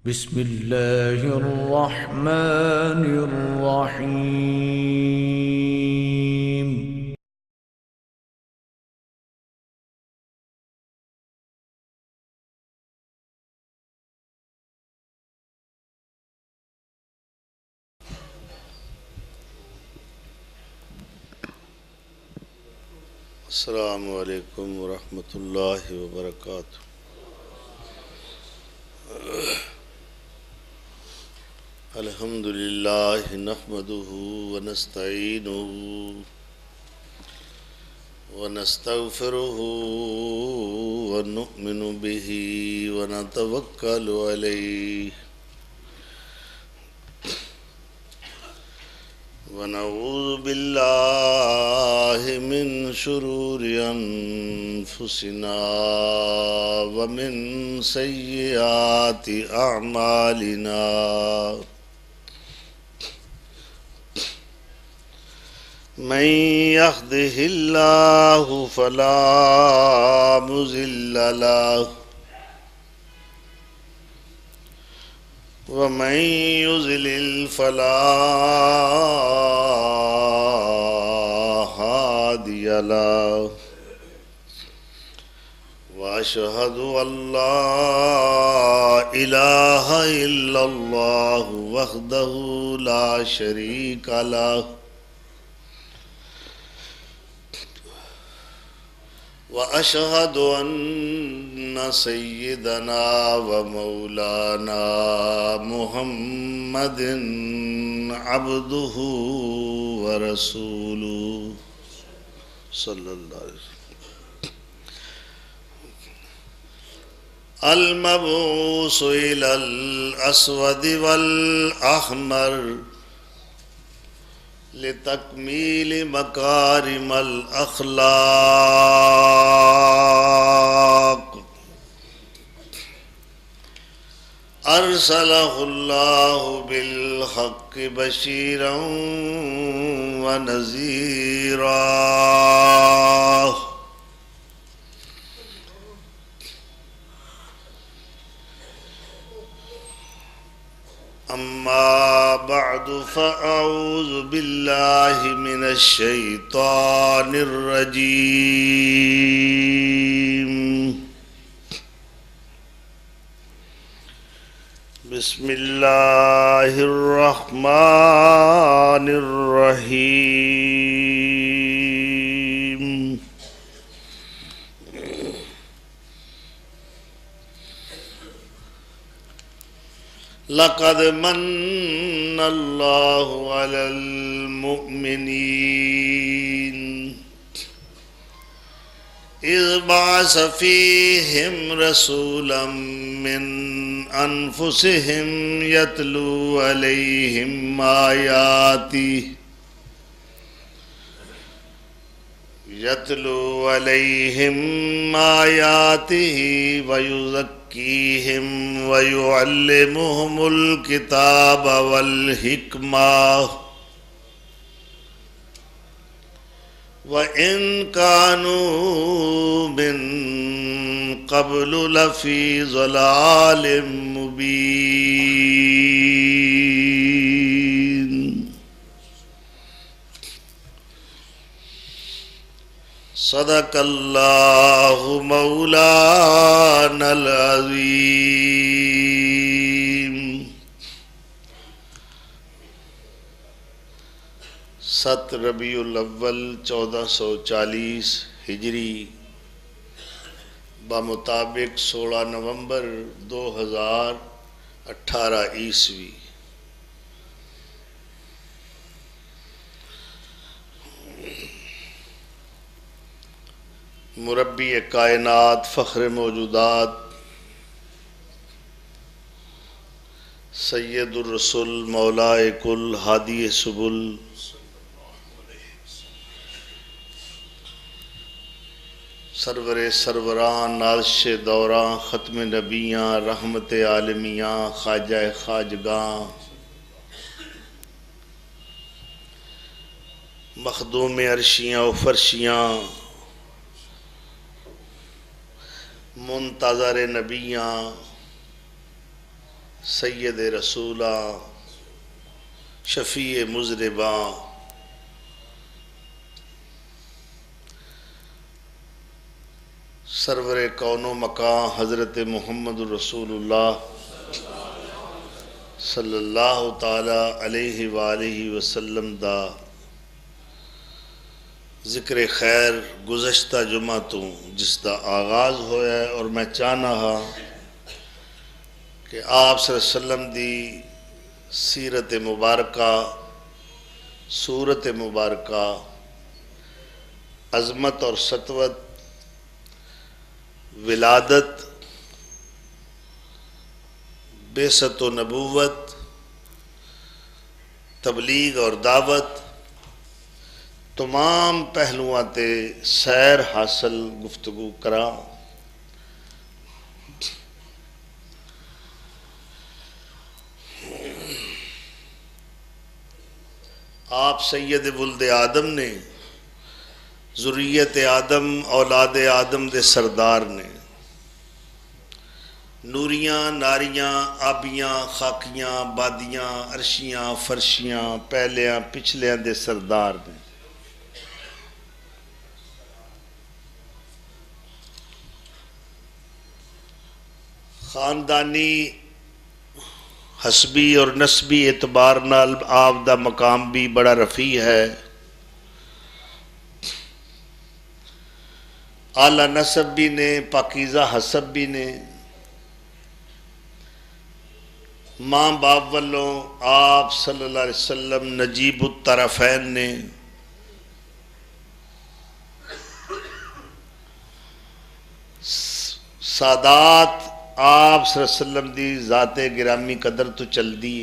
بسم الله الرحمن الرحيم. السلام علیکم ورحمۃ اللہ وبرکاتہ۔ الحمد للہ نحمدہ ونستعینہ ونستغفرہ ونؤمن بہ ونتوکل علیہ ونعوذ باللہ من شرور انفسنا ومن سیئات اعمالنا من يهده الله فلا مضل له ومن يضلل فلا هادي له وأشهد أن لا إله إلا الله وحده لا شريك له وأشهد أن سيدنا ومولانا محمد عبده ورسوله صلى الله عليه وسلم المبعوث إلى الأسود والأحمر لتکمیل مکارم الاخلاق ارسلہ اللہ بالحق بشیرا ونذیرا اما بعد فاعوذ باللہ من الشیطان الرجیم بسم اللہ الرحمن الرحیم لقد من اللہ علی المؤمنین اذ بعث فیہم رسولا من انفسہم یتلو علیہم آیاتہ ویزکیہم ویعلمہم الکتاب والحکمہ وَإِن كَانُوا مِن قَبْلُ لَفِي ضَلَالٍ مُبِينٍ صدق اللہ مولانا العظیم۔ 7 ربیع الاول 1440 ہجری بمطابق 16 نومبر 2018 عیسوی۔ مربی کائنات فخر موجودات سید الرسل مولائے کل ہادی سبل سرور سروران نازش دوراں ختم نبیاں رحمت عالمیاں خواجہ خواجگاں مخدوم عرشیاں و فرشیاں منتظر نبیاں سید رسولاں شفیع مذنباں سرور کون و مکان حضرت محمد رسول اللہ صلی اللہ تعالی علیہ وآلہ وسلم دا ذکر خیر گزشتہ جمعہ تو جس دا آغاز ہویا ہے، اور میں چاہنا ہا کہ آپ صلی اللہ علیہ وسلم دی سیرت مبارکہ، صورت مبارکہ، عظمت اور سطوت، ولادت، بعثت و نبوت، تبلیغ اور دعوت، تمام پہلوؤں تے سیر حاصل گفتگو کراں۔ آپ سید ولد آدم نے، ذریت آدم، اولاد آدم دے سردار نے، نوریاں، ناریاں، آبیاں، خاکیاں، بادیاں، عرشیاں، فرشیاں، پہلیاں پچھلیاں دے سردار نے۔ خاندانی حسبی اور نسبی اعتبار نال آپ دا مقام بھی بڑا رفیع ہے، اعلیٰ نسب بھی نے، پاکیزہ حسب بھی نے۔ ماں باپ والوں آپ صلی اللہ علیہ وسلم نجیب الطرفین نے، سادات آپ صلی اللہ علیہ وسلم دی ذات گرامی قدر تو چل دی،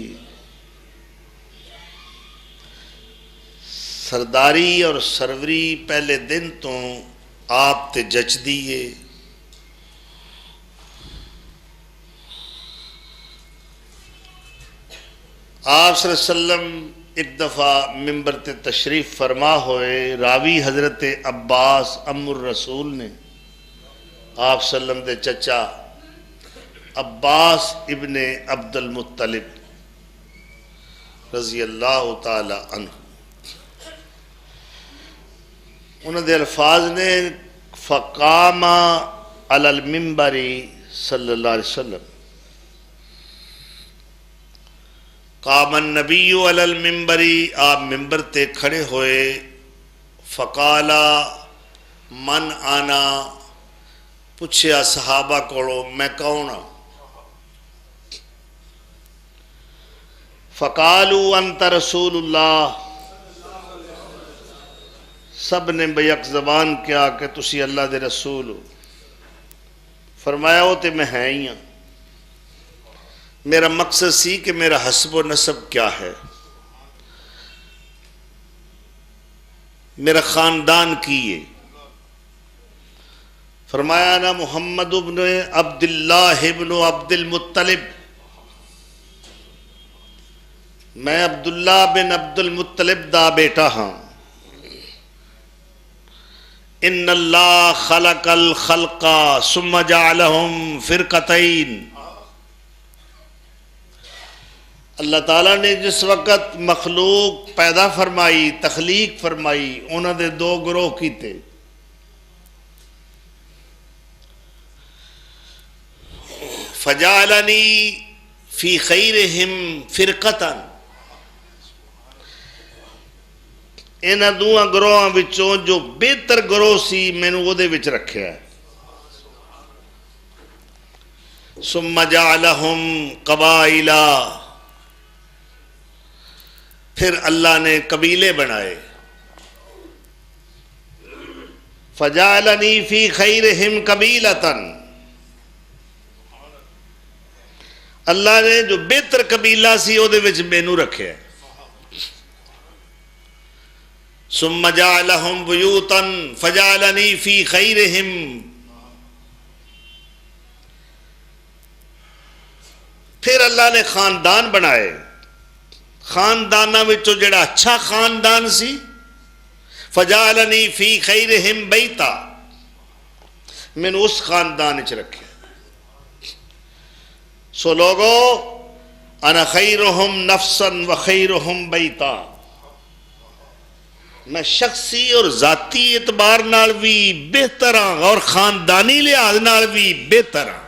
سرداری اور سروری پہلے دن تو آپ تے جچ دیئے۔ آپ صلی اللہ علیہ وسلم ایک دفعہ ممبر تے تشریف فرما ہوئے، راوی حضرت عباس ام الرسول نے، آپ صلی اللہ علیہ وسلم دے چچا عباس ابن عبد المطلب رضی اللہ تعالی عنہ، انہوں نے الفاظ نے فقام علی المنبر صلی اللہ علیہ وسلم، قام النبی علی المنبر، آپ منبر تے کھڑے ہوئے، فقالا من آنا، پوچھیا صحابہ کوڑو میں کون ہوں؟ فقالوا انت رسول اللہ، سب نے بیک زبان کیا کہ تسی اللہ دے رسول ہو۔ فرمایا ہو تے میں ہے ہی ہوں، میرا مقصد سی کہ میرا حسب و نسب کیا ہے، میرا خاندان کی ہے۔ فرمایا انا محمد ابن عبداللہ ابن عبد المطلب، میں عبداللہ بن عبد المطلب دا بیٹا ہاں۔ ان اللہ خلق الخلق ثم جعلہم فرقتین، اللہ تعالیٰ نے جس وقت مخلوق پیدا فرمائی، تخلیق فرمائی، انہوں نے دو گروہ کیتے، فجعلنی فی خیرہم فرقتاً، انہاں دوہاں گروہاں وچوں جو بہتر گروہ سی میں نے وہ دے وچ رکھیا ہے۔ ثم جعلہم قبائلا، پھر اللہ نے قبیلے بنائے، فجعلنی فی خیرہم قبیلتاً، اللہ نے جو بہتر قبیلہ سی وہ دے وچ مینوں رکھے۔ ثم جعلہم بیوتا فجعلنی فی خیرہم، پھر اللہ نے خاندان بنائے، خاندانہ وچوں جڑا اچھا خاندان سی، فجعلنی فی خیرہم بیتا، میں نے اس خاندان وچ رکھے۔ سو لوگو انا خیرہم نفسا و خیرہم بیتا، میں شخصی اور ذاتی اعتبار نال بھی بہتر ہاں اور خاندانی لحاظ نال بھی بہتر ہاں۔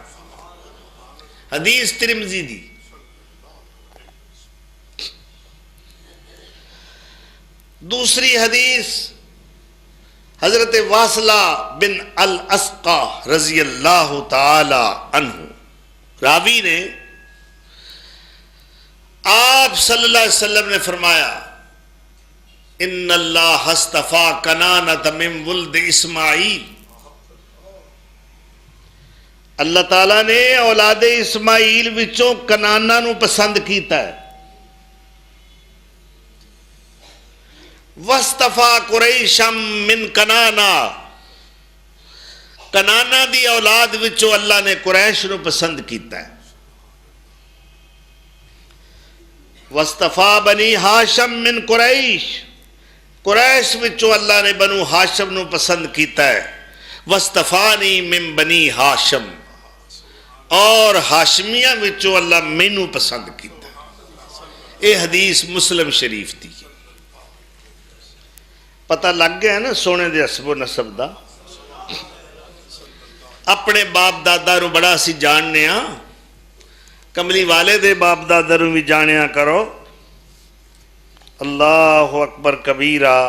حدیث ترمذی دی۔ دوسری حدیث حضرت واصلہ بن الاسقا رضی اللہ تعالی عنہ، راوی نے آپ صلی اللہ علیہ وسلم نے فرمایا ان اللہ اصطفیٰ کنانۃ من ولد اسماعیل، اللہ تعالیٰ نے اولاد اسماعیل وچوں کنانا نو پسند کیتا ہے، واصطفیٰ قریشا من کنانا، کنانا دی اولاد وچوں اللہ نے قریش نو پسند کیتا ہے، واصطفیٰ بنی ہاشم من قریش، قریش وچوں اللہ نے بنو ہاشم نو پسند کیتا ہے، واصطفانی من بنی ہاشم، اور ہاشمیہ وچوں اللہ مینوں پسند کیتا ہے۔ یہ حدیث مسلم شریف دی۔ پتہ لگ گیا ہے نا سونے دے حسب و نسب دا، اپنے باپ دادا نو بڑا سی جاننے ہاں، کملی والے دے باپ دادا نو بھی جانیا کرو۔ اللہ اکبر کبیرہ۔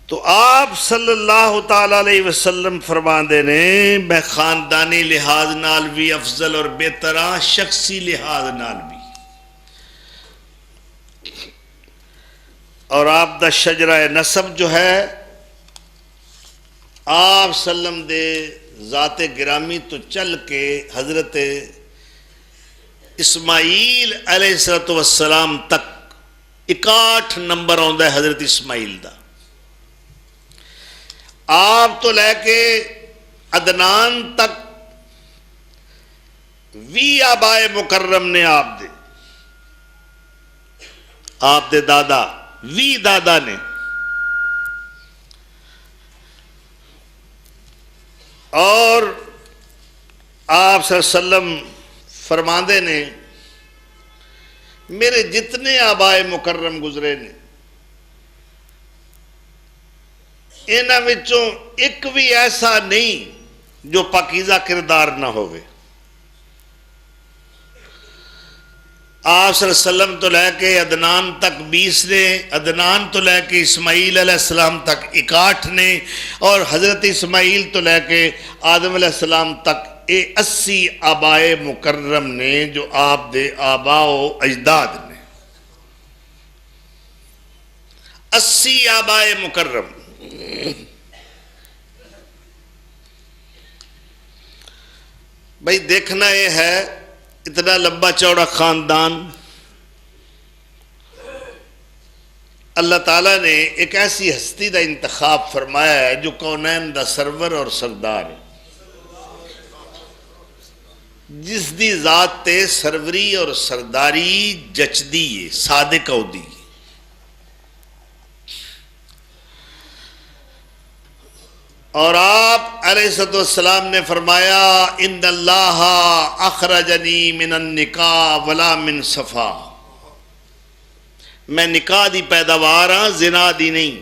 تو آپ صلی اللہ تعالی علیہ وسلم فرماندے نے میں خاندانی لحاظ نال بھی افضل اور بہتر ہاں، شخصی لحاظ نال بھی۔ اور آپ دا شجرہ نسب جو ہے آپ سلم دے ذات گرامی تو چل کے حضرت اسماعیل علیہ السلام تک 61 نمبر آندا ہے حضرت اسماعیل دا۔ آپ تو لے کے عدنان تک 20 آبائے مکرم نے آپ دے دادا 20 دادا نے، اور آپ صلی اللہ علیہ وسلم فرماندے نے میرے جتنے آبائے مکرم گزرے نے انہاں وچوں ایک بھی ایسا نہیں جو پاکیزہ کردار نہ ہوئے۔ آپ صلی اللہ علیہ وسلم تو لے کے عدنان تک 20 نے، عدنان تو لے کے اسماعیل علیہ السلام تک 61 نے، اور حضرت اسماعیل تو لے کے آدم علیہ السلام تک 80 آبائے مکرم نے جو آپ دے آبا و اجداد نے۔ 80 آبائے مکرم۔ بھائی دیکھنا یہ ہے اتنا لمبا چوڑا خاندان، اللہ تعالیٰ نے ایک ایسی ہستی دا انتخاب فرمایا ہے جو کونین دا سرور اور سردار ہے، جس دی ذات تے سروری اور سرداری جچدی ہے، صادق ہودی ہے۔ اور آپ علیہ السلام نے فرمایا ان اللہ اخرجنی من النکاح ولا من صفا، میں نکاح دی پیداوار ہاں، زنا دی نہیں۔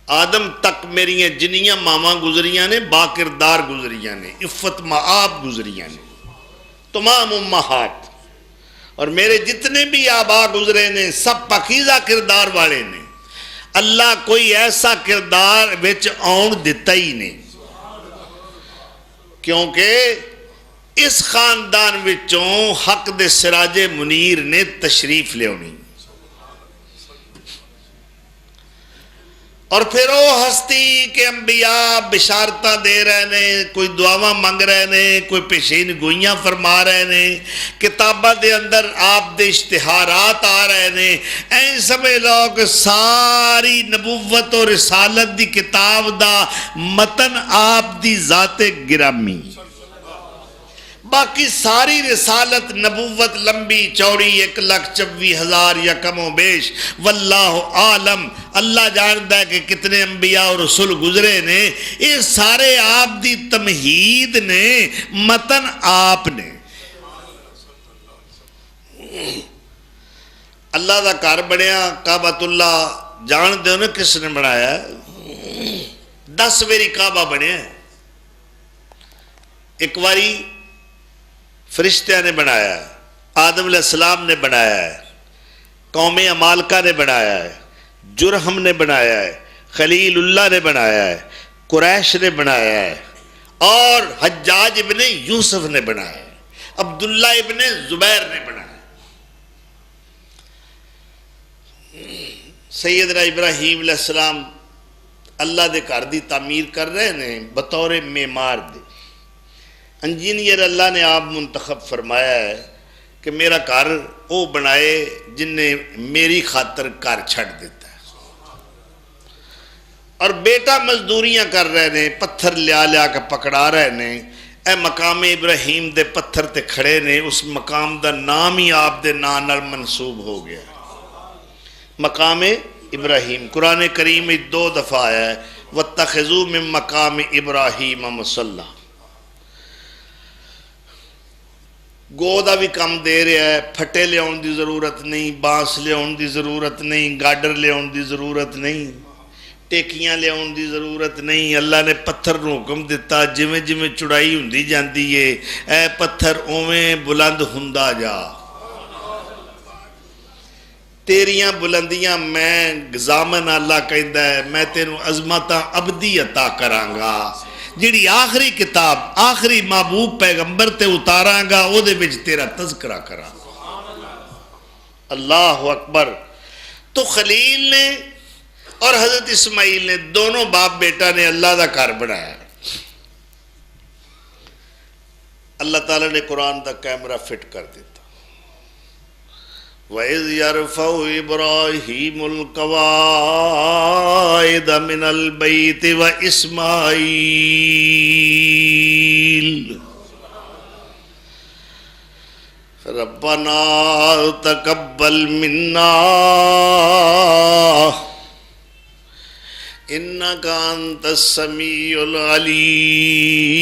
آدم تک میری جنیاں ماما گزریاں نے با کردار گزریاں نے، عفت معاب گزریاں نے، تمام امہات، اور میرے جتنے بھی آبا گزرے نے سب پاکیزہ کردار والے نے۔ اللہ کوئی ایسا کردار وچ آن دیتا ہی نہیں، کیونکہ اس خاندان وچوں حق دے سراج منیر نے تشریف لے آنی، اور پھر وہ ہستی کہ انبیاء بشارتاں دے رہے نے، کوئی دعاواں منگ رہے نے، کوئی پیشین گوئیاں فرما رہے نے، کتابہ دے اندر آپ دے اشتہارات آ رہے نے، این سمجھ لو کہ ساری نبوت اور رسالت دی کتاب دا متن آپ دی ذات گرامی، باقی ساری رسالت نبوت لمبی چوڑی 1,24,000 یا کم و بیش، واللہ عالم، اللہ جانتا ہے کہ کتنے انبیاء اور رسول گزرے نے، یہ سارے آپ دی تمہید نے، متن آپ نے۔ اللہ دا گھر بنیا کعبۃ اللہ جان دے انہیں کس نے بنایا 10 واری کعبہ بنیا ایک واری فرشتیاں نے بنایا ہے آدم علیہ السلام نے بنایا ہے قوم عمالقہ نے بنایا ہے جرہم نے بنایا ہے خلیل اللہ نے بنایا ہے قریش نے بنایا ہے اور حجاج ابن یوسف نے بنایا ہے عبداللہ ابن زبیر نے بنایا سیدنا ابراہیم علیہ السلام اللہ دے گھر دی تعمیر کر رہے ہیں بطور معمار دے انجینئر اللہ نے آپ منتخب فرمایا ہے کہ میرا گھر وہ بنائے جن نے میری خاطر گھر چھڑ دیتا ہے اور بیٹا مزدوریاں کر رہے ہیں پتھر لیا کے پکڑا رہے ہیں اے مقام ابراہیم دے پتھر تے کھڑے نے اس مقام دا نام ہی آپ دے نام نال منسوب ہو گیا مقام ابراہیم قرآن کریم میں 2 دفعہ آیا ہے وَاتَّخِذُوا مِن مَقَامِ إِبْرَاهِيمَ مُصَلًّى گو دا بھی کم دے رہا ہے پھٹے لے آن دی ضرورت نہیں بانس لے آن دی ضرورت نہیں گاڈر لے آن دی ضرورت نہیں ٹیکیاں لے آن دی ضرورت نہیں اللہ نے پتھر نو حکم دیتا جویں جویں چڑائی ہوندی جاندی ہے اے پتھر اویں بلند ہوندا جا تیریاں بلندیاں میں گزامن اللہ کہندا ہے میں تینوں عظمتاں ابدی عطا کرانگا جیڑی آخری کتاب آخری محبوب پیغمبر تے اتاراں گا او دے وچ تیرا تذکرہ کراں اللہ اکبر تو خلیل نے اور حضرت اسماعیل نے دونوں باپ بیٹا نے اللہ دا گھر بنایا اللہ تعالیٰ نے قرآن دا کیمرہ فٹ کر دیتا وَإِذْ يَرْفَعُ إِبْرَاهِيمُ الْقَوَاعِدَ مِنَ الْبَيْتِ وَإِسْمَاعِيلُ رَبَّنَا تَقَبَّلْ مِنَّا إِنَّكَ أَنْتَ السَّمِيعُ الْعَلِيمُ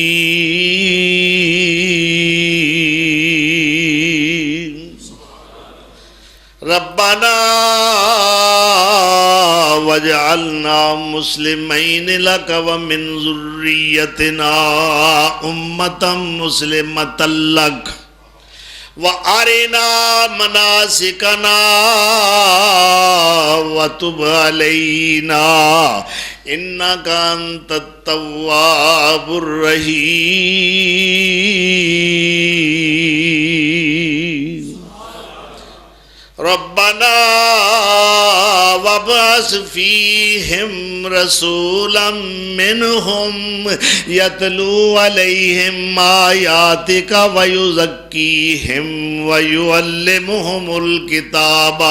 ربنا وجعلنا مسلمين لك ومن ذريتنا أمة مسلمة لك وأرنا مناسكنا وتب علينا إنك أنت التواب الرحيم ربنا وابعث فيهم رسولا منهم يتلو عليهم آياتك ويزكيهم ويعلمهم الكتاب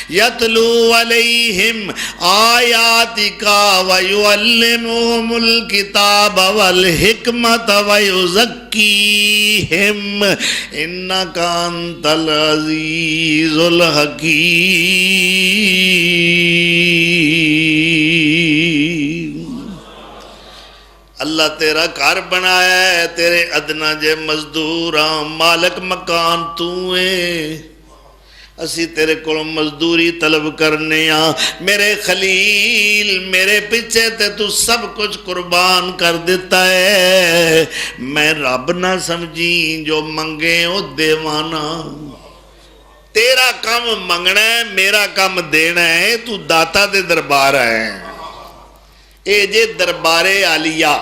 يتلو عليهم آياتك ويعلمهم الكتاب والحكمة ويزكيهم إنك أنت العزيز الحکیم اللہ تیرا گھر بنایا ہے تیرے ادنا جے مزدوراں مالک مکان تو ہے اسی تیرے کو مزدوری طلب کرنے میرے خلیل میرے پیچھے تے تو سب کچھ قربان کر دیتا ہے میں رب نہ سمجھی جو منگے او دیوانا تیرا کام منگنا ہے میرا کام دینا ہے تو داتا دے دربار ہے اے جے دربار عالیہ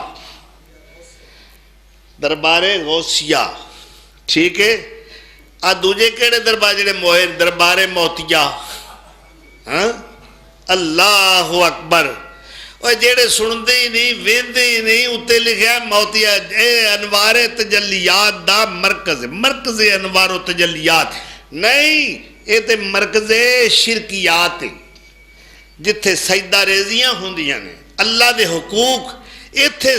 دربار غوثیہ ٹھیک ہے دوجے کیڑے دربار جڑے موہر دربار موتیہ اللہ اکبر اور جڑے سندے ہی نہیں ویندے ہی نہیں اتے لکھیا موتیہ اے انوار تجلیات دا مرکز انوار و تجلیات نہیں یہ تے مرکز شرکیات جتھے سجدہ ریزیاں ہوندیاں نے اللہ دے حقوق ایتھے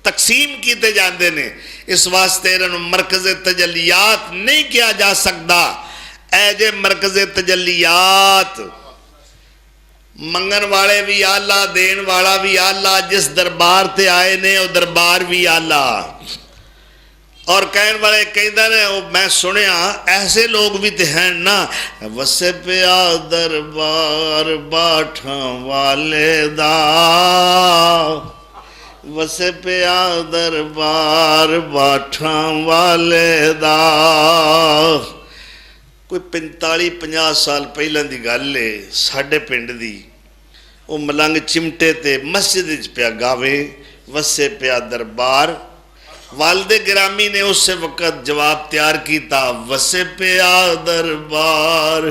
تقسیم کیتے جاندے نے اس واسطے انہوں مرکز تجلیات نہیں کیا جا سکتا اے جے مرکز تجلیات منگن والے بھی آلہ دین والا بھی آلہ جس دربار تے آئے نے وہ دربار بھی آلہ اور کہنے والے کہندے نے میں سنیا ایسے لوگ بھی تے ہیں نا وسے پیا دربار باٹھاں والے دا وسے پیا دربار باٹھاں والے دا کوئی 45-50 سال پہلے دی گل ہے ساڈے پنڈ دی وہ ملنگ چمٹے تے مسجد وچ پیا گاوے وسے پیا دربار والد گرامی نے اس وقت جواب تیار کیتا وسے پیا دربار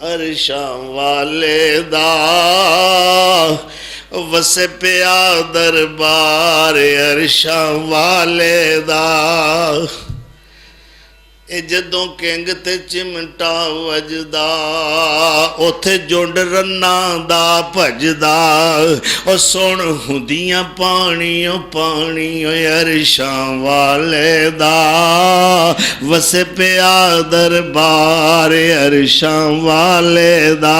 عرشاں والے دا وسے پیا دربار عرشاں والے دا اے جدوں کنگ تے چمٹا وجدا اوتھے جونڈ رنا دا بھجدا او سن ہوندیاں پانی عرشاں والے دا وسے پیا دربار عرشاں والے دا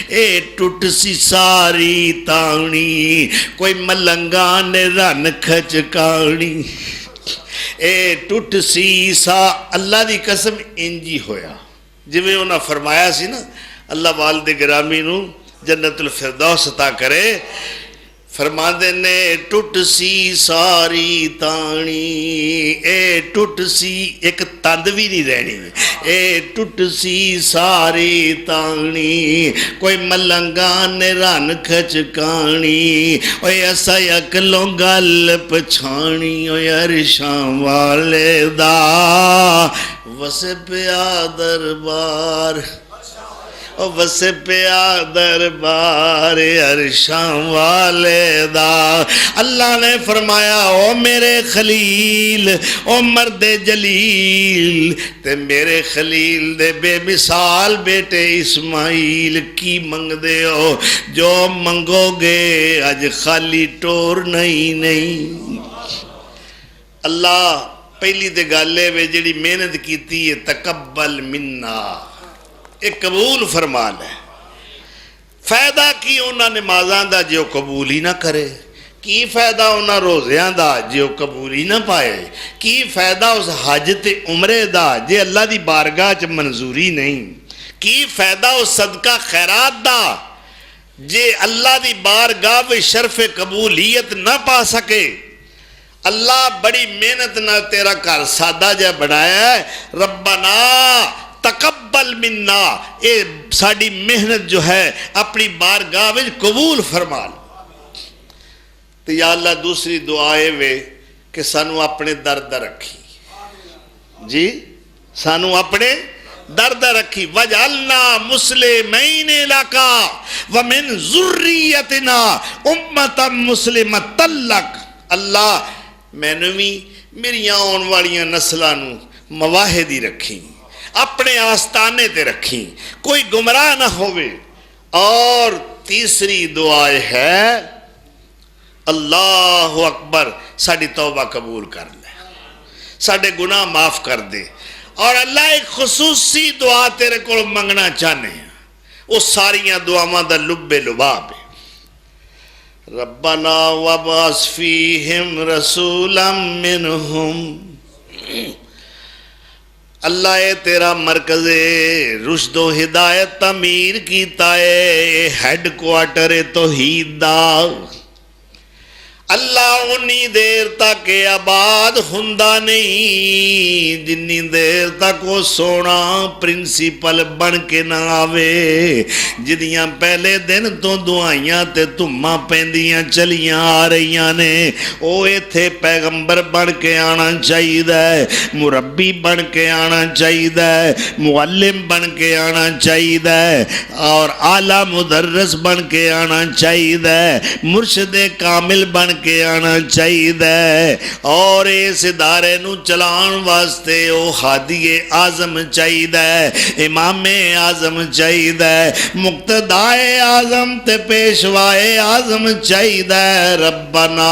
اے ٹوٹ سی ساری تانی کوئی ملنگاں نے رن کھچکانی اے ٹوٹ سی سا اللہ دی قسم انجی ہویا جویں انہاں فرمایا سی نا اللہ والد گرامی نو جنت الفردوس عطا کرے فرماندے نے ٹوٹ سی ساری تانی اے ٹوٹ سی ایک تند بھی نہیں رہنی اے ٹوٹ سی ساری تانی کوئی ملنگان نے رن کھچکانی اوے ایسا اکلوں گل پچھانی اوے عرشاں والے دا وسے پیا دربار وسے پیا دربار عرشاں والے دا اللہ نے فرمایا او میرے خلیل او مرد جلیل تے میرے خلیل دے بے مثال بیٹے اسماعیل کی منگ دے ہو جو منگو گے اج خالی ٹور نہیں اللہ پہلی تے گالے وے جڑی محنت کیتی ہے تقبل منا ایک قبول فرمان ہے فائدہ کی انہاں نمازاں دا جو قبول ہی نہ کرے کی فائدہ انہاں روزیاں دا جو قبول ہی نہ پائے کی فائدہ اس حج تے عمرے دا جے اللہ دی بارگاہ چ منظوری نہیں کی فائدہ اس صدقہ خیرات دا جے اللہ دی بارگاہ وچ شرف قبولیت نہ پا سکے اللہ بڑی محنت نہ تیرا گھر سادہ جا بنایا ہے ربنا تقبل منا اے ساڑی محنت جو ہے اپنی بارگاہ میں قبول فرما تو یا اللہ دوسری دعائے وے کہ سانو اپنے درد رکھی جی سانو اپنے درد رکھی وجعلنا مسلمین لکا ومن ذریتنا امتا مسلمتا لک اللہ میں نوی میری آن والیاں نسلانو مواہدی رکھی اپنے آستانے تے رکھیں کوئی گمراہ نہ ہوئے اور تیسری دعائے ہے اللہ اکبر ساڑی توبہ قبول کر لے ساڑے گناہ معاف کر دے اور اللہ ایک خصوصی دعا تیرے کو منگنا چاہنے ہیں وہ ساریاں دعاواں دا لب لباب ہے ربنا وابعث فیہم رسولا منہم اللہ اے تیرا مرکز رشد و ہدایت تعمیر کیتا ہے ہیڈ کوارٹر توحید دا اللہ انی دیر تک آباد ہندا نہیں جنی دیر تک وہ سونا پرنسپل بن کے نہ آوے جدیاں پہلے دن تو دعائیاں تے تمہاں پیندیاں چلیاں آ رہیاں نے او ایتھے پیغمبر بن کے آنا چاہیے ہے مربی بن کے آنا چاہیے ہے معلم بن کے آنا چاہیے ہے اور اعلیٰ مدرس بن کے آنا چاہیے ہے مرشد کامل بن کے آنا چاہیے ہے اور اس ادارے نو چلان واسطے او ہادی اعظم چاہیے ہے امام اعظم چاہیے ہے مقتدائے اعظم تے پیشوائے اعظم چاہیے ہے ربنا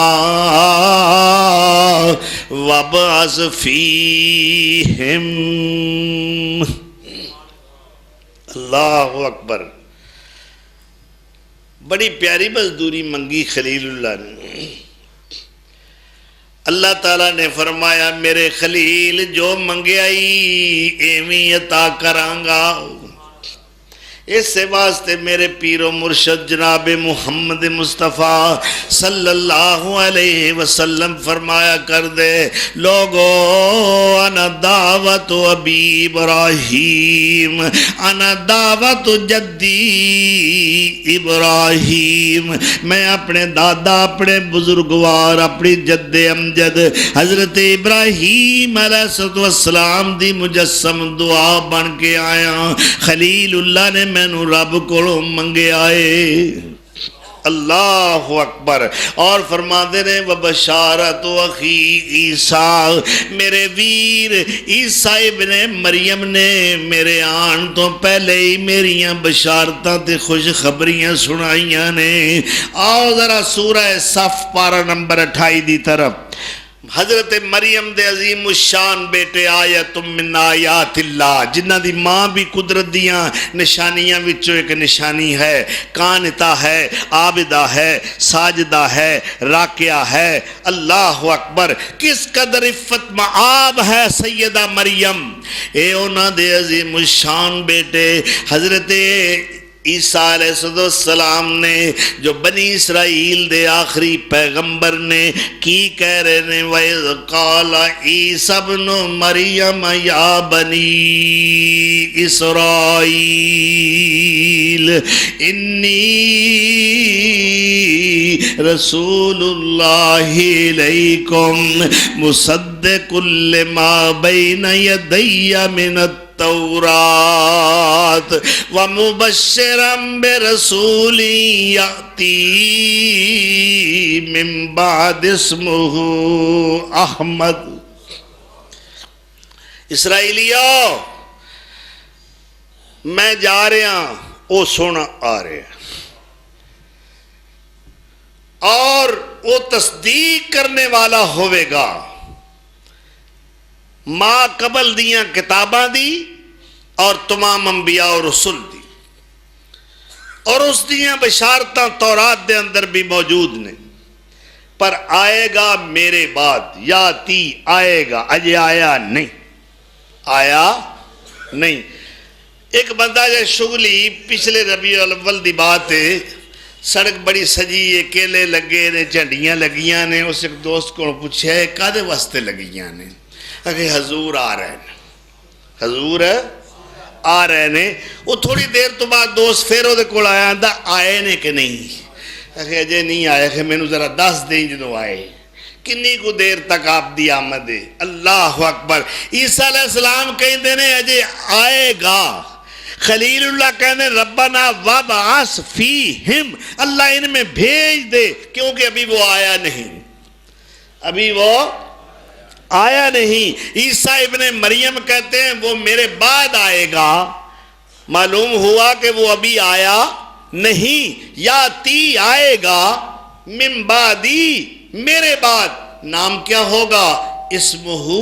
وابعث فیہم اللہ اکبر بڑی پیاری مزدوری منگی خلیل اللہ نے اللہ تعالیٰ نے فرمایا میرے خلیل جو منگیائی ایویں عطا کرانگا۔ اس سے واسطے میرے پیر و مرشد جناب محمد مصطفیٰ صلی اللہ علیہ وسلم فرمایا کر دے لوگو انا دعوت ابی ابراہیم انا دعوت جدی ابراہیم، میں اپنے دادا اپنے بزرگوار اپنی جد امجد حضرت ابراہیم علیہ السلام دی مجسم دعا بن کے آیا۔ خلیل اللہ نے مینو رب کو منگے آئے۔ اللہ اکبر۔ اور فرما دے رہے وبشارت اخی عیسیٰ، میرے ویر عیسیٰ ابن مریم نے میرے آن تو پہلے ہی میریاں بشارتاں تے خوش خبریاں سنائیاں نے۔ آؤ ذرا سورہ صف پارہ نمبر 28 دی طرف۔ حضرت مریم دے عظیم الشان بیٹے آیت من آیات اللہ، جنہ دی ماں بھی قدرت دیاں نشانیاں وچوں ایک نشانی ہے، قانتہ ہے، عابدہ ہے، ساجدہ ہے، راکعہ ہے۔ اللہ اکبر، کس قدر عفت معاب ہے سیدہ مریم۔ اے انہاں دے عظیم الشان بیٹے حضرت عیسیٰ علیہ السلام نے جو بنی اسرائیل دے آخری پیغمبر نے کی کہہ رہے نے وَإِذْ قَالَ عِيسَى ابْنُ مَرْيَمَ يَا بَنِي إِسْرَائِيلَ إِنِّي رَسُولُ اللَّهِ إِلَيْكُمْ مُصَدِّقٌ لِمَا بَيْنَ يَدَيَّ مِنَ التوراة ومبشرا برسول يأتي من بعد اسمه احمد۔ اسرائیلیوں میں جا رہا وہ سونا آ رہے اور وہ تصدیق کرنے والا ہوئے گا ماں قبل دیاں کتاباں دی اور تمام انبیاء اور رسول دی، اور اس دیاں بشارتاں تورات دے اندر بھی موجود نے، پر آئے گا میرے بعد، یاتی آئے گا، اجے آیا نہیں، آیا نہیں۔ ایک بندہ جو شغلی پچھلے ربیع الاول دی بات ہے، سڑک بڑی سجی ہے، کیلے لگے نے، جھنڈیاں لگیاں نے، اس ایک دوست کو پوچھے کادے واسطے لگیاں نے؟ کہ حضور آ رہے ہیں، حضور آ رہے ہیں۔ وہ تھوڑی دیر تو بعد دوست پھر وہ کول آیا دا آئے نے کہ نہیں؟ کہ اجے نہیں آئے، کہ میں نے ذرا دس دیں جدو آئے، کنی کو دیر تک آپ دی آمد ہے۔ اللہ اکبر۔ عیسیٰ علیہ السلام کہیں دینے اجے آئے گا۔ خلیل اللہ کہنے ربنا وابعث فیہم، اللہ ان میں بھیج دے، کیونکہ ابھی وہ آیا نہیں، ابھی وہ آیا نہیں۔ عیسیٰ ابن مریم کہتے ہیں وہ میرے بعد آئے گا، معلوم ہوا کہ وہ ابھی آیا نہیں۔ یاتی آئے گا من بعدی، میرے بعد، نام کیا ہوگا؟ اسمہ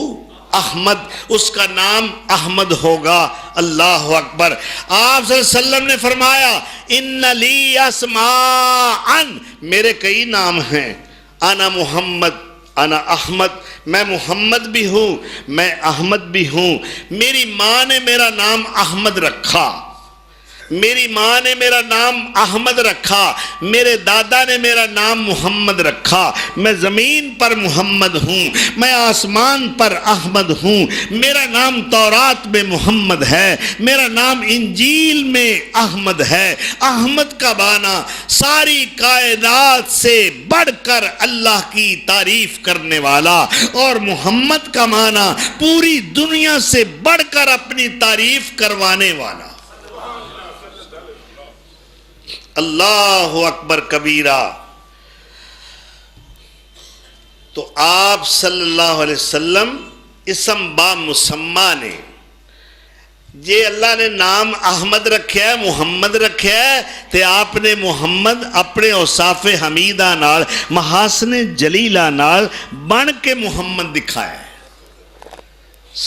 احمد، اس کا نام احمد ہوگا۔ اللہ اکبر۔ آپ صلی اللہ علیہ وسلم نے فرمایا ان لی اسماء، میرے کئی نام ہیں، انا محمد انا احمد، میں محمد بھی ہوں میں احمد بھی ہوں۔ میری ماں نے میرا نام احمد رکھا، میری ماں نے میرا نام احمد رکھا، میرے دادا نے میرا نام محمد رکھا۔ میں زمین پر محمد ہوں، میں آسمان پر احمد ہوں۔ میرا نام تورات میں محمد ہے، میرا نام انجیل میں احمد ہے۔ احمد کا معنی ساری کائنات سے بڑھ کر اللہ کی تعریف کرنے والا، اور محمد کا معنی پوری دنیا سے بڑھ کر اپنی تعریف کروانے والا۔ اللہ اکبر کبیرہ۔ تو آپ صلی اللہ علیہ وسلم اسم با مسمہ نے جے اللہ نے نام احمد رکھیا ہے، محمد رکھیا ہے، تے آپ نے محمد اپنے اوصاف حمیدہ نال، محاسن جلیلہ نال بن کے محمد دکھایا ہے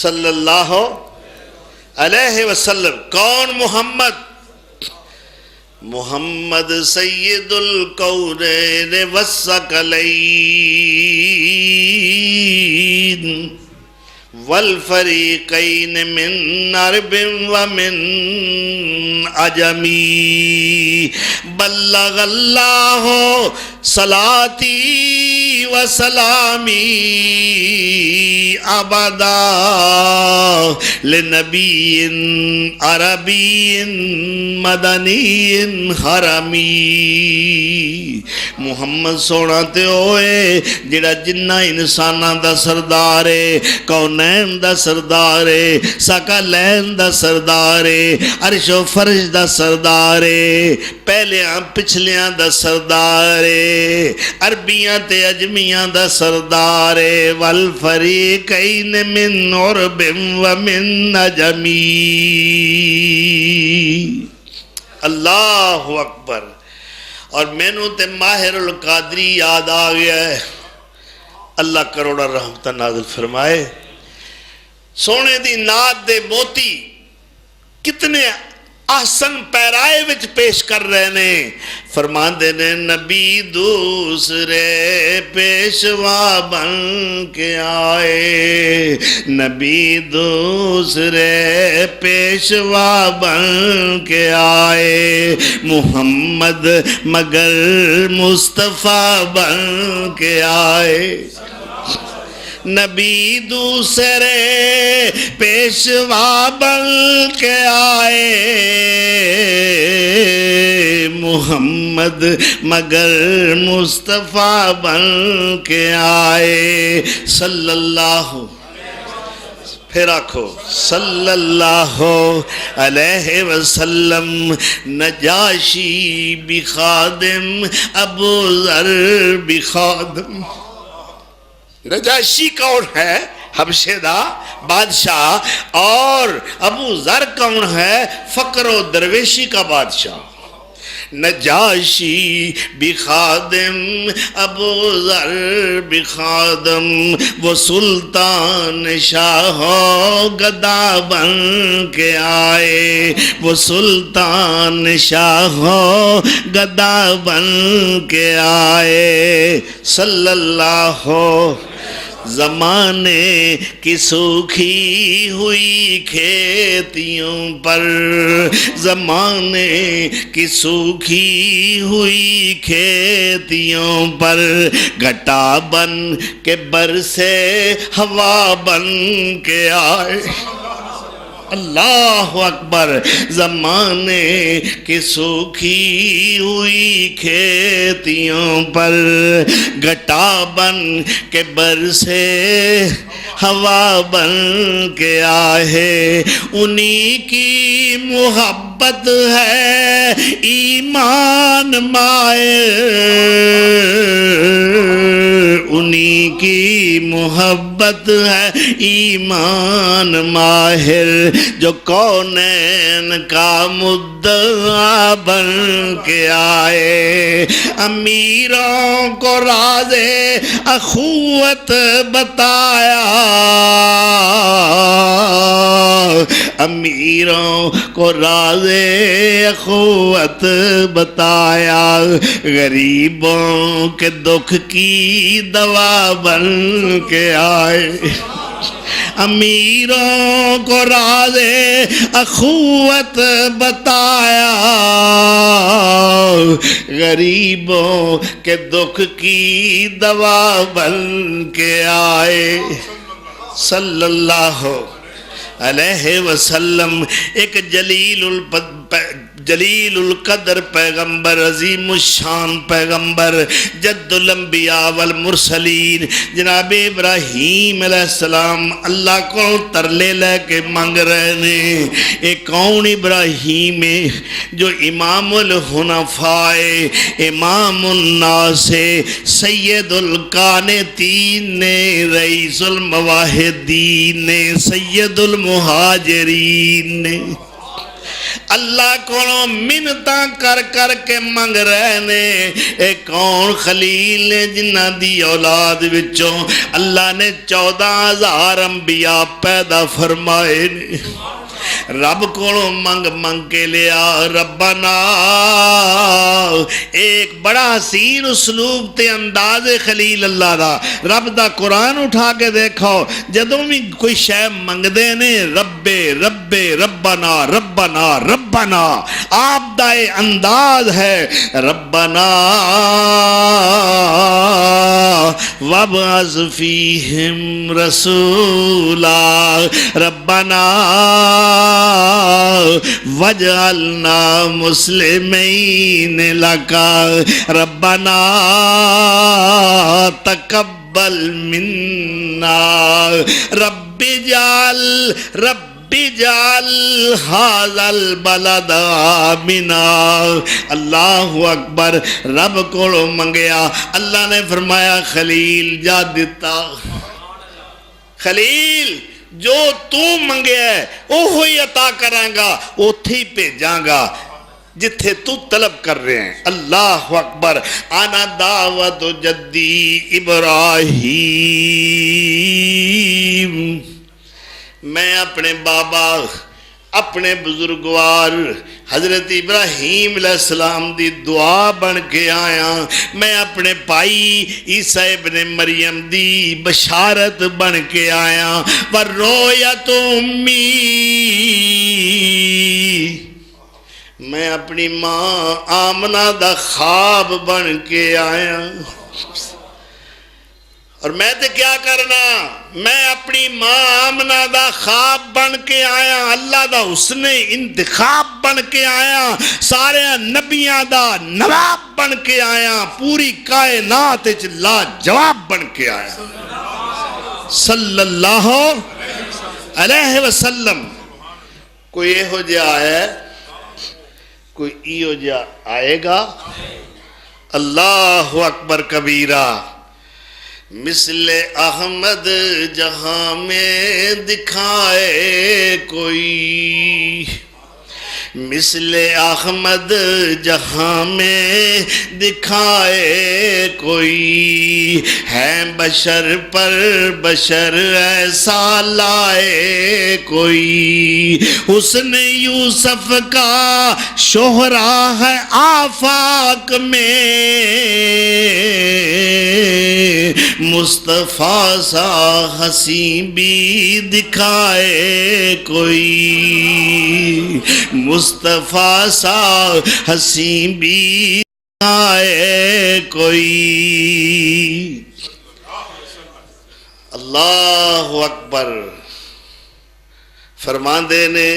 صلی اللہ علیہ وسلم۔ کون محمد؟ محمد سید الکونین والثقلین والفریقین من عرب ومن عجمی بلغ اللہ صلاتی و سلامی ابدا لنبی عربی مدنی حرمی محمد سونا تے ہوئے جڑا جنہ انساناں دا سردار ہے کونین دا سردار ہے ساکالین دا سردار ہے عرش و فرش دا سردار ہے پہلیاں پچھلیاں دا سردار ہے عربیاں تے اجمیاں دا سردار ہے والفریقین من عرب ومن عجمی اللہ اکبر اور میں نو تے ماہر القادری یاد آ گیا ہے اللہ کروڑا رحمتہ نازل فرمائے سونے دی نات دے موتی کتنے احسن پیرائے وچ پیش کر رہے نے فرمان دے نے نبی دوسرے پیشوا بن کے آئے نبی دوسرے پیشوا بن کے آئے محمد مگر مصطفیٰ بن کے آئے نبی دوسرے پیشوا بن کے آئے محمد مگر مصطفیٰ بن کے آئے صلی اللہ پھر آکھو صلی اللہ علیہ وسلم نجاشی بخادم ابو ذر بخادم نجاشی کون ہے حبشے دا بادشاہ اور ابو ذر کون ہے فقر و درویشی کا بادشاہ نجاشی بخادم ابو ذر بخادم وہ سلطان شاہ گدا بن کے آئے وہ سلطان شاہ گدا بن کے آئے صلی اللہ زمانے کی سوکھی ہوئی کھیتیوں پر زمانے کی سوکھی ہوئی کھیتیوں پر گھٹا بن کے برسے ہوا بن کے آئے اللہ اکبر زمانے کی سوکھی ہوئی کھیتیوں پر گھٹا بن کے برسے ہوا بن کے آئے انہی کی محبت ہے ایمان مائر انہی کی محبت ہے ایمان ماہر جو کونین کا مدعا بن کے آئے امیروں کو راز اخوت بتایا امیروں کو راز اخوت بتایا غریبوں کے دکھ کی دوا بن کے آئے امیروں کو راز اخوت بتایا غریبوں کے دکھ کی دوا بن کے آئے صلی اللہ علیہ وسلم ایک جلیل القدر پیغمبر عظیم الشان پیغمبر جد الانبیاء والمرسلین جناب ابراہیم علیہ السلام اللہ کو ترلے لے کے مانگ رہے نے ایک کون ابراہیم ہے جو امام الحنفاء امام الناس سید القانتین رئیس المواحدین سید المہاجرین اللہ کو منتاں کر کر کے منگ رہے نے ایک کون خلیل نے جنہ دی اولاد وچوں اللہ نے 14,000 انبیاء پیدا فرمائے نے رب کو منگ منگ کے لیا ربنا ایک بڑا حسین اسلوب تے انداز خلیل اللہ دا رب دا قرآن اٹھا کے دیکھو جدوں بھی کوئی شے منگ دے نے ربے ربے ربنا ربنا ربنا آپ دا انداز ہے ربنا وابعث فیہم رسولا ربنا وجعلنا مسلمین لکا ربنا تقبل منا رب جعل هذا البلد آمنا اللہ اکبر رب کو منگیا اللہ نے فرمایا خلیل جا دیتا خلیل جو تو منگیا ہے وہی عطا کریں گا اوتھی پہ جاں گا جتھے تو طلب کر رہے ہیں اللہ اکبر انا دعوت جدی ابراہیم میں اپنے بابا اپنے بزرگوار حضرت ابراہیم علیہ السلام دی دعا بن کے آیا میں اپنے بھائی عیسیٰ ابن مریم دی بشارت بن کے آیا وَالرُّؤْيَةُ أُمِّي میں اپنی ماں آمنہ دا خواب بن کے آیا اور میں تے کیا کرنا میں اپنی ماں آمنہ دا خواب بن کے آیا اللہ دا حسن انتخاب بن کے آیا سارے نبیاں دا نواب بن کے آیا پوری کائنات لا جواب بن کے آیا صلی اللہ علیہ وسلم کوئی یہ ہو جا ہے کوئی ایو جا آئے گا اللہ اکبر کبیرہ مثل احمد جہاں میں دکھائے کوئی مثل احمد جہاں میں دکھائے کوئی ہے بشر پر بشر ایسا لائے کوئی حسن یوسف کا شہرا ہے آفاق میں مصطفیٰ سا حسین بھی دکھائے کوئی مصطفیٰ سا حسین بھی دکھائے کوئی اللہ اکبر فرماندے نے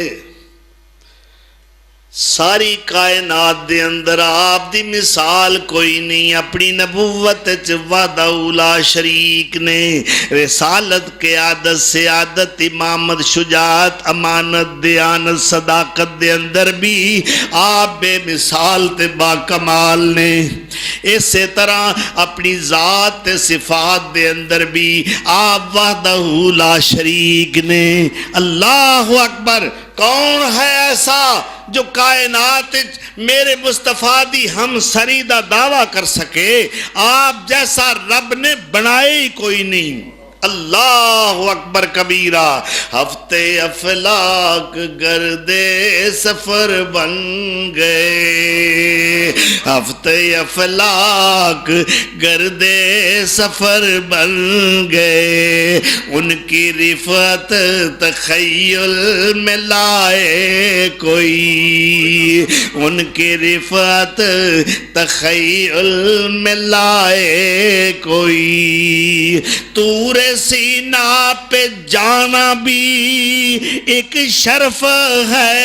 ساری کائنات دے اندر آپ دی مثال کوئی نہیں اپنی نبوت وحدہ اولا شریک نے رسالت قیادت سیادت امامت شجاعت امانت دیانت صداقت دے اندر بھی آپ بے مثال تے با کمال نے اسی طرح اپنی ذات تے صفات دے اندر بھی آپ وحدہ اولا شریک نے اللہ اکبر کون ہے ایسا جو کائنات میرے مصطفیٰ دی ہم سریدہ دعویٰ کر سکے آپ جیسا رب نے بنائے ہی کوئی نہیں اللہ اکبر کبیرہ ہفتے افلاک گردے سفر بن گئے ہفتے افلاک گردے سفر بن گئے ان کی رفعت تخیل میں لائے کوئی ان کی رفعت تخیل میں لائے کوئی طور سینہ پہ جانا بھی ایک شرف ہے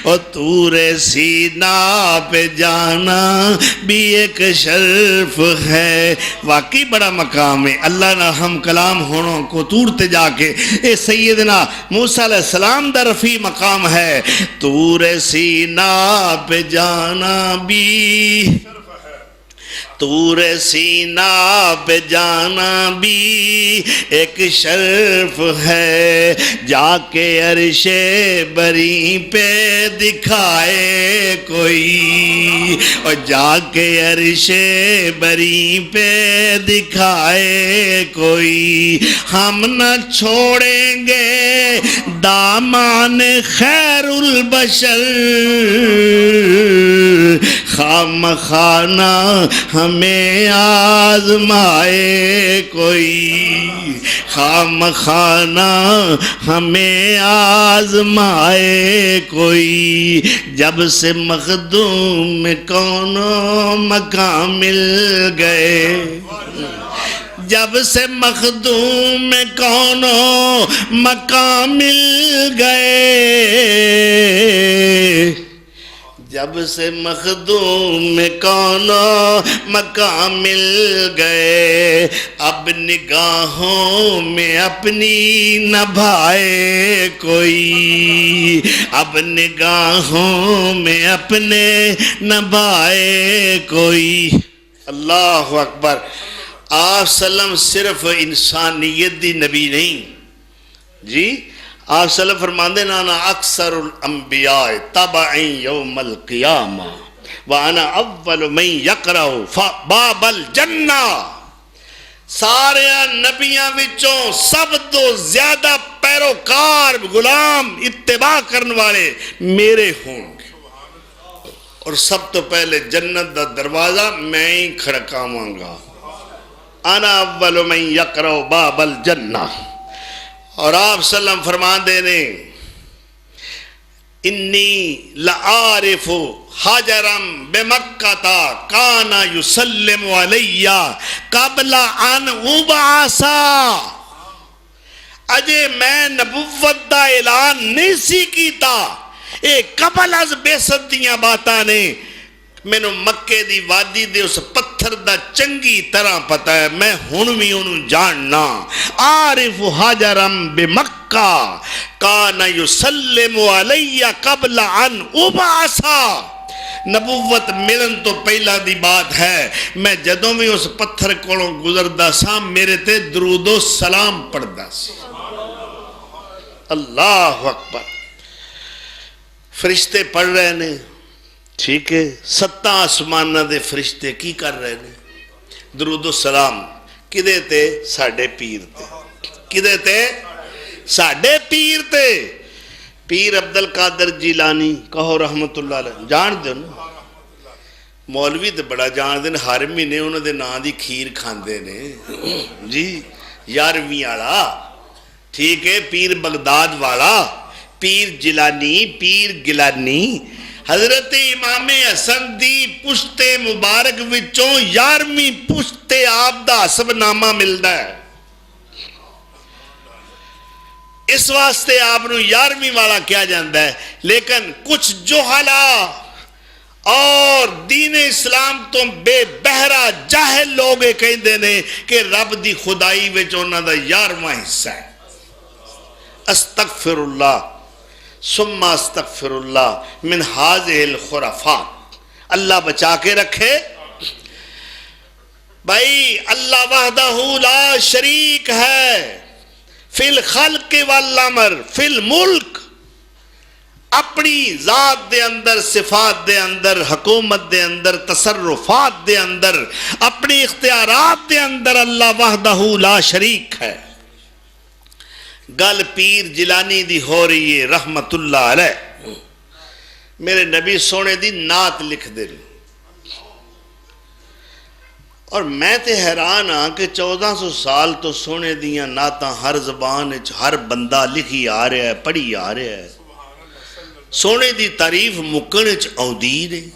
اور طور سینہ پہ جانا بھی ایک شرف ہے واقعی بڑا مقام ہے اللہ نہ ہم کلام ہونوں کو طور تے جا کے اے سیدنا موسیٰ علیہ السلام دا رفیع مقام ہے طور سینہ پہ جانا بھی طور سینا پہ جانا بھی ایک شرف ہے، جا کے عرش بری پہ دکھائے کوئی، اور جا کے عرش بری پہ دکھائے کوئی، ہم نہ چھوڑیں گے دامان خیر البشر، خام خانہ ہمیں آزمائے کوئی، خام خانہ ہمیں آزمائے کوئی، جب سے مخدوم میں کونوں مقام مل گئے، جب سے مخدوم میں کونوں مقام مل گئے، جب سے مخدوم میں کونوں مقام مل گئے، اب نگاہوں میں اپنی نبھائے کوئی، اب نگاہوں میں اپنے نبھائے کوئی۔ اللہ اکبر۔ آپ سلم صرف انسانیت دی نبی نہیں جی، آپ صلی اللہ علیہ وسلم فرماندے نانا اکثر الانبیاء تبعی یوم القیامہ وانا اول من یقرأ باب الجنہ، سارے نبیاں وچوں سب تو زیادہ پیروکار غلام اتباع کرنے والے میرے ہوں گے، اور سب تو پہلے جنت دا دروازہ میں ہی کھڑکاواں گا، انا اول من یقرأ باب الجنہ۔ اور آپ صلی اللہ علیہ وسلم فرمان دینے انی لعارف حجرم بمکہ کانا یسلم علی قبل ان ابعثا، اجے میں نبوت دا اعلان نہیں سی کیتا، اے قبل از بعثت دیاں باتاں نے، میں نے مکے دی وادی دے اس پتھر دا چنگی طرح پتہ ہے، میں ہن بھی انہوں جاننا، عارف حجرم بمکہ کان یسلم علی قبل ان ابعثا، نبوت ملن تو پہلا دی بات ہے، میں جدوں بھی اس پتھر کولوں گزردا سا میرے تے درود و سلام پڑھدا سی۔ اللہ اکبر۔ فرشتے پڑھ رہے نے، ٹھیک ہے، ستاں آسمانہ دے فرشتے کی کر رہے ہیں؟ درود و سلام کدے تے؟ ساڑھے پیر تے۔ کدے تے؟ ساڑھے پیر تے۔ پیر عبدالقادر جیلانی کہو رحمت اللہ علیہ، جان دے نا، مولوی تے بڑا جان دے، ہر مہینے انہوں دے نا دی کھیر کھاندے نے جی، 11ویں والا، ٹھیک ہے، پیر بغداد والا، پیر جیلانی، پیر گیلانی، حضرت امام حسن دی پشت مبارک وچوں 11ویں پشت آپ دا حسب نامہ ملدا ہے، اس واسطے آپ نو 11ویں والا کیا جاندا ہے، لیکن کچھ جوہلا اور دین اسلام تو بے بہرا جاہل لوگ کہندے نے کہ رب دی خدائی وچ انہاں دا 11واں حصہ ہے۔ استغفر اللہ ثم استغفر اللہ من هذه الخرافات، اللہ بچا کے رکھے بھائی، اللہ وحدہ لا شریک ہے، فی الخلق والامر فی الملک، اپنی ذات دے اندر، صفات دے اندر، حکومت دے اندر، تصرفات دے اندر، اپنی اختیارات دے اندر اللہ وحدہ لا شریک ہے۔ گل پیر جیلانی دی ہو رہی ہے رحمت اللہ علیہ، میرے نبی سونے دی نعت لکھ دے رہے، اور میں تے حیران ہاں کہ 1400 سال تو سونے دیاں نعتاں ہر زبان وچ ہر بندہ لکھی آ رہا ہے، پڑھی آ رہا ہے، سونے دی تعریف مکن وچ آؤندی نہیں،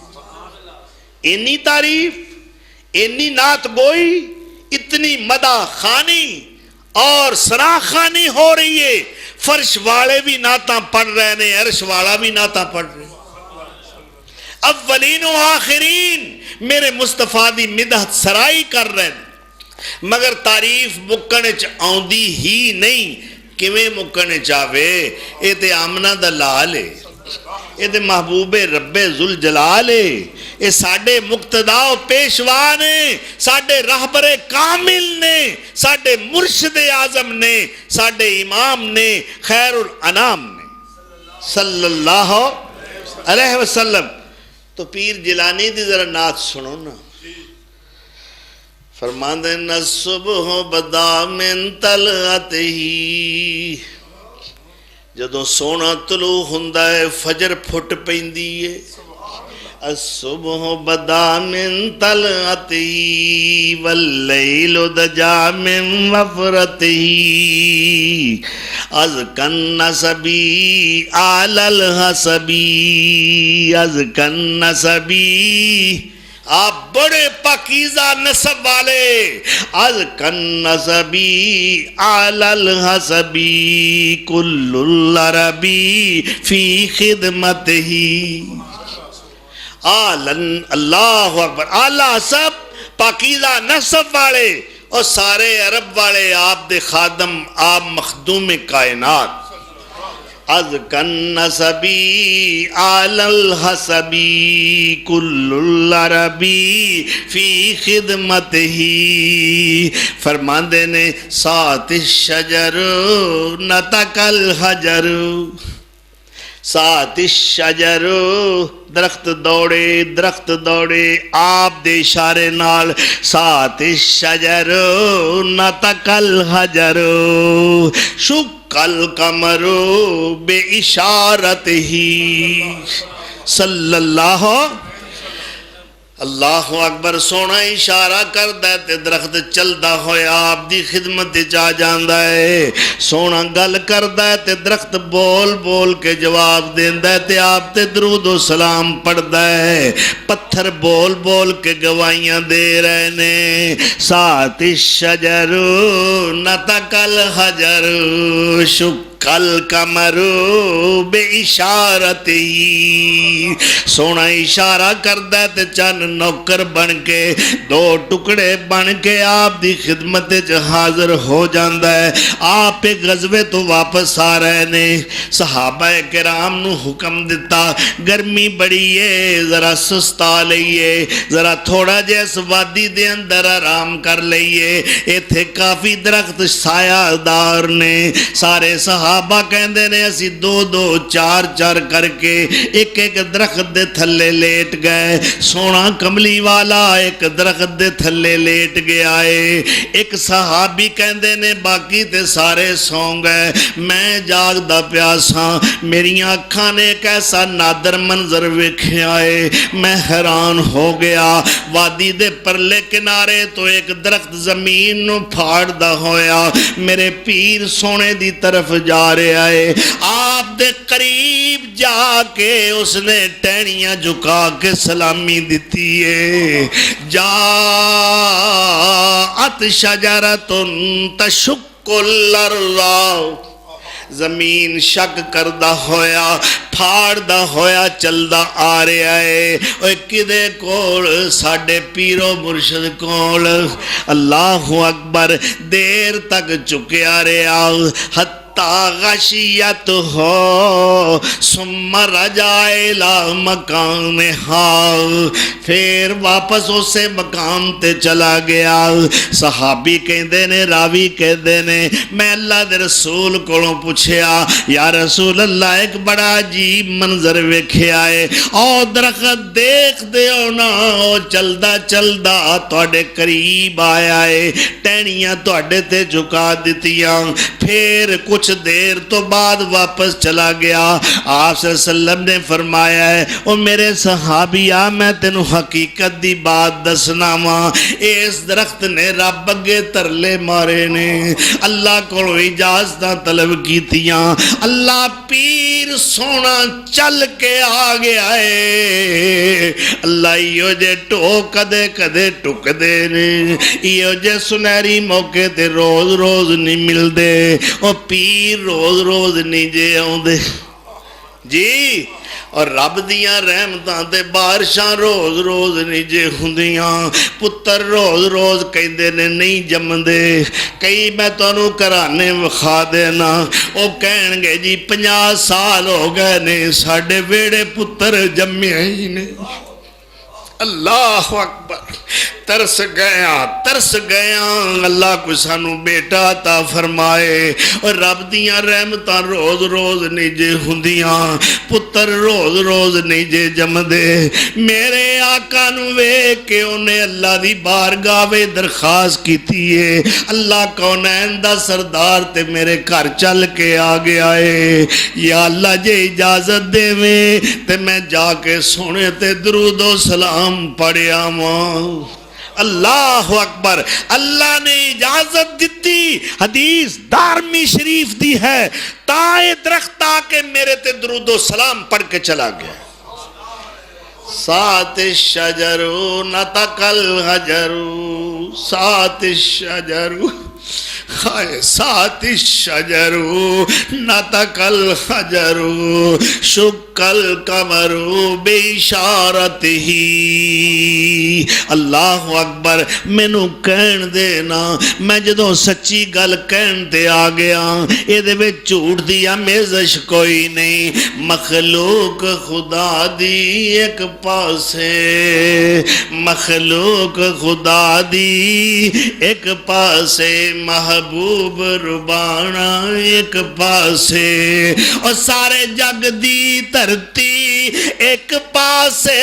اینی تعریف، اینی نعت گوئی، اتنی مدح خانی اور سراخانی ہو رہی ہے، فرش والے بھی نعتاں پڑھ رہے ہیں، عرش والا بھی نعتاں پڑھ رہے ہیں، اولین و آخرین میرے مصطفیٰ دی مدحت سرائی کر رہے ہیں، مگر تعریف مکنے آؤندی ہی نہیں، کیویں مکنے چاہوے، اے تے آمنہ دا لال ہے، یہ دے محبوب رب ذوالجلال یہ ساڈے مقتدا و پیشوا نے ساڈے رہبر کامل نے ساڈے مرشد اعظم نے ساڈے امام نے خیر الانام نے صلی اللہ علیہ وسلم. تو پیر جیلانی دی ذرا نعت سنو نا. فرماندے نہ صبح بدا من طلعتہی جدوں سونا طلوع ہوندا ہے فجر پھٹ پیندی ہے. الصبح بدا من طلعتہی واللیل دجا من وفرتہی ازکى النسبی آل الحسبی ازکى النسبی. آپ بڑے پاکیزہ نسب والے. ازکى النسبی آل الحسبی کل العربی فی خدمتہی. اللہ اکبر. اعلیٰ سب پاکیزہ نسب والے اور سارے عرب والے آپ دے خادم آپ مخدوم کائنات. ازکى النسبی آل الحسبی کل العربی فی خدمتہی. فرماندے نے سات الشجر نطق الحجر. سات الشجر درخت دوڑے آپ دے اشارے نال. سات الشجر نطق الحجر شق القمر بے اشارتہی صلی اللہ. اللہ اکبر. سونا اشارہ کردہ تے درخت چلدا ہویا آپ دی خدمت جا جاندہ ہے. سونا گل کردہ تے درخت بول بول کے جواب دیندہ تے آپ تے درود و سلام پڑھدہ ہے. پتھر بول بول کے گوائیاں دے رہنے. سات الشجر نطق الحجر شق القمر بے اشارتہی. سونا اشارہ کردہ تے چند نوکر بن کے دو ٹکڑے بن کے آپ دی خدمت حاضر ہو جاندہ ہے. آپ ایک غزوے تو واپس آ رہے نے. صحابہ کرام نو حکم دیتا گرمی بڑی ہے ذرا سستا لئیے ذرا تھوڑا جیس وادی دے اندر آرام کر لئیے. ایتھے کافی درخت سایہ دار نے. سارے صحابہ کہندے نے اسی دو دو چار چار کر کے ایک ایک درخت دے تھلے لیٹ گئے. سونا کملی والا ایک درخت دے تھلے لیٹ گیا ہے. ایک صحابی کہندے نے باقی تے سارے سوں گئے میں جاگ دا پیاساں. میری آنکھاں نے ایک ایسا نادر منظر ویکھیا ہے میں حیران ہو گیا. وادی دے پرلے کنارے تو ایک درخت زمین نو پھاڑ دا ہویا میرے پیر سونے دی طرف جا رہا ہے. آپ دے قریب جا کے اس نے ٹہنیاں جھکا کے سلامی دیتی ہے. جاءت شجرۃ تشق الارض. زمین شک کردہ ہویا پھاڑدہ ہویا چلدہ آ رہا ہے. اوہ کدے کول ساڑھے پیرو مرشد کول. اللہ اکبر. دیر تک چکے آ رہا غشیت ہو ثم رجع الى مکانہا. پھر واپس اسے مقام تے چلا گیا. صحابی کہندے نے راوی کہندے نے میں اللہ دے رسول کولوں پوچھیا یا رسول اللہ ایک بڑا عجیب منظر ویکھیا ہے. او درخت دیکھ دیو نا او چلدا چلدا تواڈے قریب آیا ہے ٹہنیاں تواڈے تے جھکا دتیاں پھر کچھ دیر تو بعد واپس چلا گیا. آپ صلی اللہ علیہ وسلم نے فرمایا ہے او میرے صحابیہ میں تینوں حقیقت دی بات دسنا ماں. اس درخت نے رب اگے ترلے مارے نے اللہ کو اجازتاں طلب کیتیاں. اللہ پیر سونا چل کے آ گیا ہے. اللہ ایو جے ٹوک کدے کدے ٹک دے نے ایو جے سنہری موقع تے روز روز نہیں مل دے. او پیر روز روز نہیں جے آؤں دے. جی اور رب دیاں رحمتاں تے بارشاں روز روز نہیں جے ہوندیاں پتر روز روز کہندے نے نہیں جمدے کئی میں تانوں کرانے وکھا دینا او کہن گے جی 50 سال ہو گئے نے ساڈے ویڑے پتر جمے ہی نہیں اللہ اکبر ترس گیا اللہ کو سانو بیٹا عطا فرمائے اور رب دیاں رحمتاں روز روز نہیں جے ہوندیاں پتر روز روز نہیں جے جمدے میرے آقا نو ویکھ کے انہیں اللہ دی بارگاہ وچ درخواست کیتی ہے اللہ کونین دا سردار تے میرے گھر چل کے آ گیا ہے یا اللہ جے اجازت دیویں تے میں جا کے سونے تے درود و سلام پڑھیا ماں اللہ اکبر اللہ نے اجازت دیتی حدیث دارمی شریف دی ہے تائے درخت آ کے میرے تے درود و سلام پڑھ کے چلا گیا سات الشجر نطق الحجر سات الشجر سات الشجر نطق الحجر شق القمر باشارته اللہ اکبر مینوں کہن دینا میں جدوں سچی گل کہن تے آ گیا اے دے وچ جھوٹ دی آمیزش کوئی نہیں مخلوق خدا دی ایک پاسے مخلوق خدا دی ایک پاسے محبوب ربانا ایک پاسے اور سارے جگ دی دھرتی ایک پاسے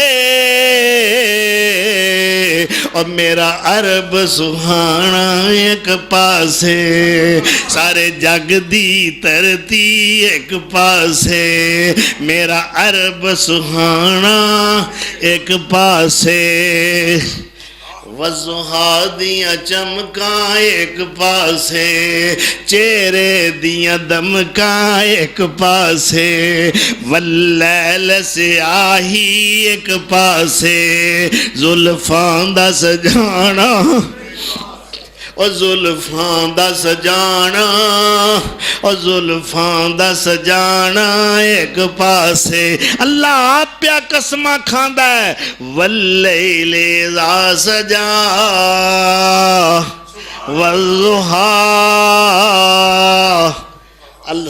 اور میرا عرب سہانا ایک پاسے سارے جگ دی دھرتی ایک پاسے میرا عرب سہانا ایک پاسے وضحا دیاں چمکاں ایک پاسے چہرے دیاں دمکاں ایک پاسے واللیل سیاہی ایک پاسے زلفاں دا سجانا اور زلفاں دا سجانا اور زلفاں دا سجانا ایک پاسے اللہ آپ پیا قسمہ کھاندا ہے واللیل اذا سجا والضحا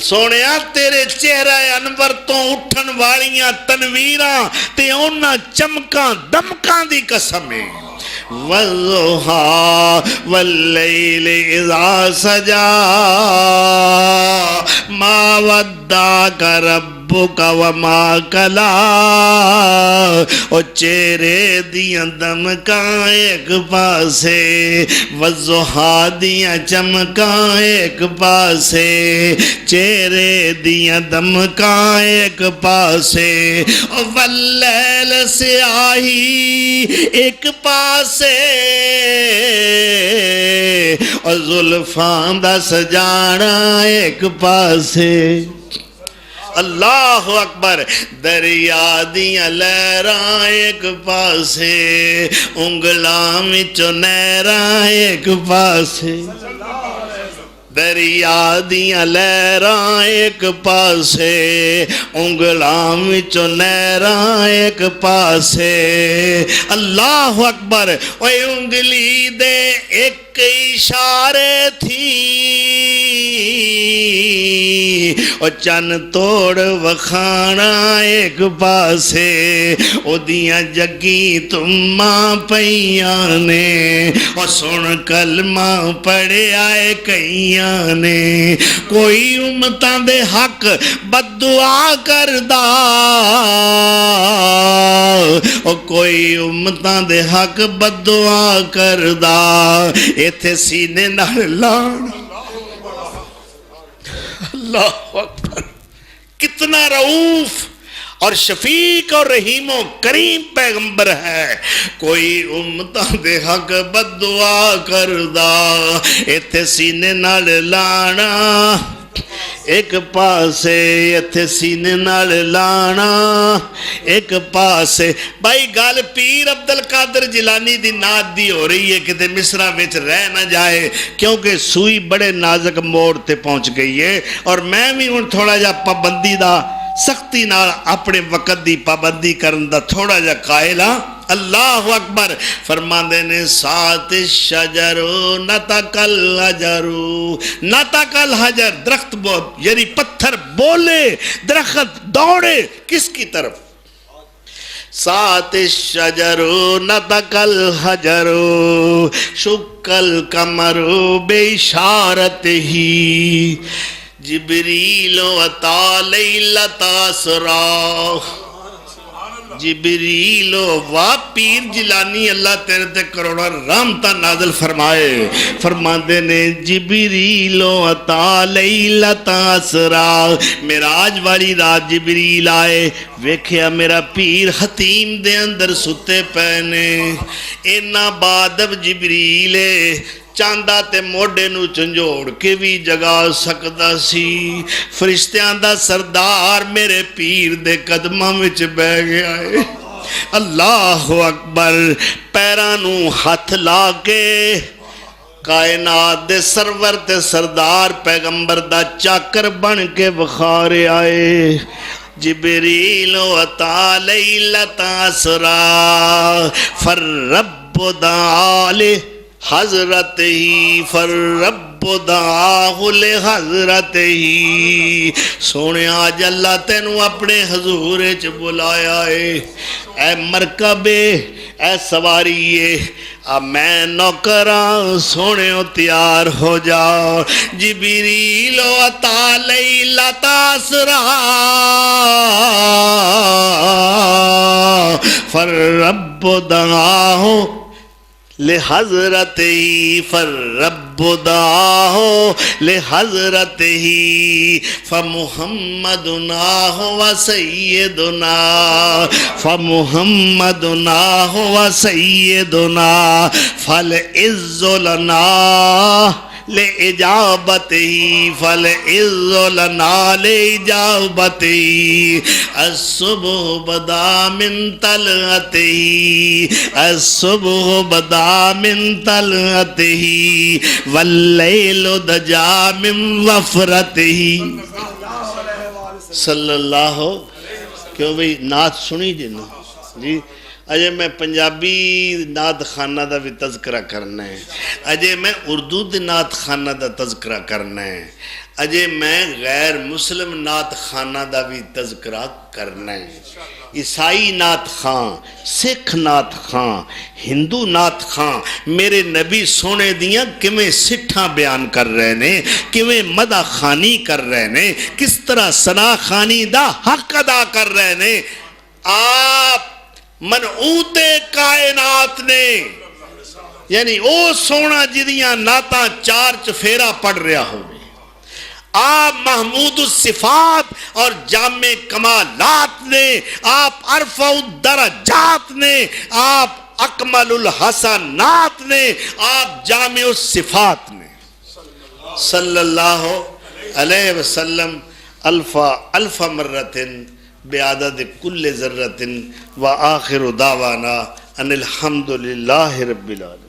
سونیا تیرے چہرہ انور تو اٹھن والیاں تنویراں تے اونا چمکاں دمکاں دی قسم ہے والضحا واللیل اذا سجا ما ودعک ربک وما کلا او چہرے دیاں دمکاں ایک پاسے والضحا دیاں چمکاں ایک پاسے چہرے دیاں دمکاں ایک پاسے واللیل سیاہی ایک پاسے اور زلفاں دا سجانا ایک پاسے اللہ اکبر دریا دیاں لہراں ایک پاسے انگلاں وچوں نہراں ایک پاسے دریا دیاں لہراں ایک پاسے انگلاں وچوں نہراں ایک پاسے اللہ اکبر اوے انگلی دے ایک اشارے تھی او چن توڑ وکھانا ایک پاسے او دیاں جگی تماں پیاں نے او سن کلمہ پڑھیا اے کئیاں نے کوئی امتاں دے حق بد دعا کردا او کوئی امتاں دے حق بد دعا کردا ایتھے سینے نال لان اللہ اکبر کتنا رعوف اور شفیق اور رحیم و کریم پیغمبر ہے کوئی امتاں دے حق بد دعا کردا ایتھے سینے نال لانا ایک پاسے ایتھے سینے نال لانا ایک پاسے بھائی گل پیر عبدالقادر جیلانی دی نعت دی ہو رہی ہے کہ مصرع وچ رہ نہ جائے کیونکہ سوئی بڑے نازک موڑ تے پہنچ گئی ہے اور میں بھی ہن تھوڑا جا پابندی دا سختی نال اپنے وقت دی پابندی کرن دا تھوڑا جا قائل ہاں اللہ اکبر فرماندے نے سات شجر نتقل حجر نتقل حجر درخت یعنی پتھر بولے درخت دوڑے کس کی طرف سات شجر نتقل حجر شکل قمر بے اشارت ہی جبریل عطا لیلۃ اسرا جبریل وا پیر جیلانی اللہ تیرے تے کروڑا رحمتاں نازل فرمائے فرماندے نے جبریل عطا لیلۃ اسرا معراج والی رات جبریل آئے ویکھیا میرا پیر حتیم دے اندر ستے پے نے اینا بادب جبریل چاندہ تے موڑے نو چنجوڑ کے بھی جگا سکدا سی فرشتیاں دا سردار میرے پیر دے قدماں وچ بہ گیا ہے اللہ اکبر پیرانو ہاتھ لا کے کائنات دے سرور تے سردار پیغمبر دا چاکر بن کے بخارے آئے جبریل عطا لیلۃ اسرا فرب دعالے حضرت ہی فرب دعاہ لحضرت ہی سونے آج اللہ تینوں اپنے حضور چ بلایا ہے اے مرکبے اے سواریے میں نوکراں سونے تیار ہو جاؤ جبریل عطا لیلۃ اسرا فرب دعاہ لحضرت ہی فرب دعاہ لحضرت ہی فمحمدنا و سیدنا فمحمدنا و سیدنا فالعز لنا لِإِجَابَتِهِ فَالْعِزُّ لَنَا لِإِجَابَتِهِ الصُّبْحُ بَدَا مِن طَلْعَتِهِ الصُّبْحُ بَدَا مِن طَلْعَتِهِ وَاللَّيْلُ دَجَا مِن وَفْرَتِهِ صلی اللہ ہو کیوں بھئی نعت سنی جی اجے میں پنجابی نعت خانہ دا بھی تذکرہ کرنا ہے اجے میں اردو دی نعت خانہ دا تذکرہ کرنا ہے اجے میں غیر مسلم نعت خانہ دا بھی تذکرہ کرنا ہے عیسائی نعت خان سکھ نعت خان ہندو نعت خان میرے نبی سونے دیاں کیویں سٹھاں بیان کر رہے نے کیویں مدح خانی کر رہے نے کس طرح ثنا خانی دا حق ادا کر رہے نے آپ منعوت کائنات نے یعنی او سونا جدیاں نعتاں چار چفیرہ پڑھ رہا ہوئے آپ محمود الصفات اور جامع کمالات نے آپ ارفع الدرجات نے آپ اکمل الحسنات نے آپ جامع الصفات نے صلی اللہ علیہ وسلم الف مرتن بعدد کل ذرتن وآخر دعوانا ان الحمدللہ رب العالمین